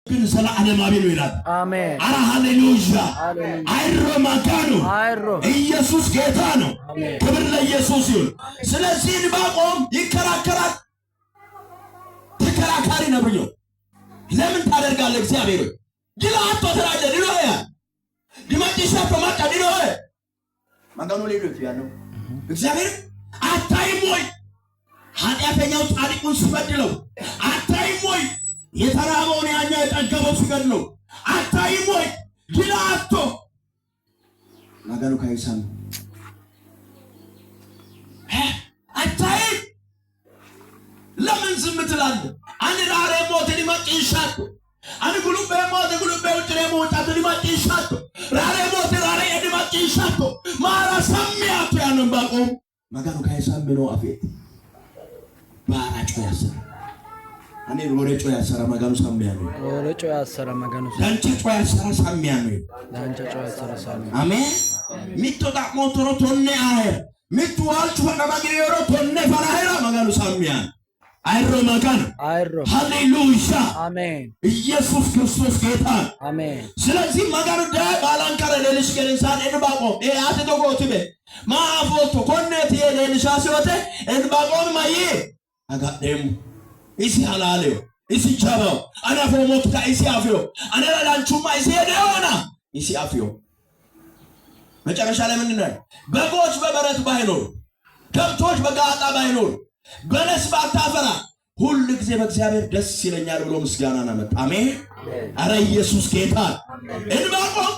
ግን ዘላለም አቤል ይላል። አሜን። አራ ሃሌሉያ አይሮ ማጋኑ ኢየሱስ ጌታ ነው። ክብር ለኢየሱስ ይሁን። ስለዚህ ዕንባቆም ይከራከራል። ተከራካሪ ነብዩ ለምን ታደርጋለህ እግዚአብሔር ጅላቶ ተራጀ ዲሎያ ዲማጂሻ ተማጣ ዲሎያ ማጋኑ ሌሎት ያለው እግዚአብሔር አታይም ወይ ኃጢአተኛው ጻድቁን ሲበድለው አታይም ወይ የተራበውን ያኛው የጠገበው ሲገድለው አታይም ወይ ጅላቶ ማጋኑ ካይሳም አታይም ለምን ዝም ትላለህ? አንድ ዳሬ ሞት ሊመጭ ይሻት አንድ ጉሉቤ ሞት ጉሉቤ ውጭ ሞት ሊመጭ ይሻት ራሬ ሞት ራሬ ሊመጭ ይሻት ማራ ሰሚያቱ ያንን ዕንባቆም ማጋኑ ካይሳም ነው አፌት ባራጮ ያሰረ አኔ ወሬጮ ያሰረ ማጋኑ ሰሚያኑ ወሬጮ ያሰረ ማጋኑ ዳንጨጮ ያሰረ ሰሚያኑ ዳንጨጮ ያሰረ ሰሚያኑ አሜን ሚቶዳ ሞቶሮ ቶኔ አሄ ሚትዋልቹ ፈቀማግሪዮሮ ቶኔ ፈራሄራ ማጋኑ ሰሚያን አይሮ ማጋኑ አይሮ ሃሌሉያ አሜን ኢየሱስ ክርስቶስ ጌታ አሜን። ስለዚህ ማጋኑ ዳ ባላንካረ ለልሽ ገንሳን ዕንባቆም አትዶጎትበ ማአፎቶ ኮኔት የለልሻ ሲወተ ዕንባቆም ማይ አጋደም ኢሲ አላለው ኢሲ ቻባው አና ፎሞት ካይሲ አፍዮ አና ላንቹማ ኢሲ ሄደውና ኢሲ አፍዮ መጨረሻ ላይ ምን ነው በጎች በበረት ባይኖር ከብቶች በጋጣ ባይኖር በለስ ባታፈራ ሁሉ ጊዜ በእግዚአብሔር ደስ ይለኛል ብሎ ምስጋናን አመጣ። አሜን። አረ ኢየሱስ ጌታ። ዕንባቆም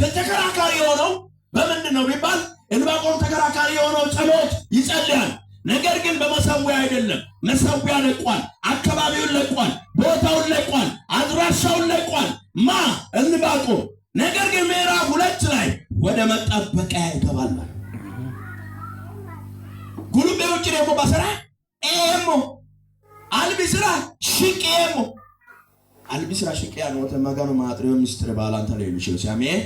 ከተከራካሪ የሆነው በምንድነው ቢባል ዕንባቆም ተከራካሪ የሆነው ጸሎት ይጸልያል። ነገር ግን በመሰዊያ አይደለም። መሰዊያ ለቋል፣ አካባቢውን ለቋል፣ ቦታውን ለቋል፣ አድራሻውን ለቋል ማ ዕንባቆም። ነገር ግን ምዕራፍ 2 ላይ ወደ መጠበቂያ ይገባል። ጉሉቤ ውጭ ደግሞ ባሰራ ኤሞ አልቢስራ ሽቄሞ አልቢስራ ሽቄያ ነው ተማጋኑ ማጥሪው ሚስትር ባላንታ ላይ ይችላል። አሜን።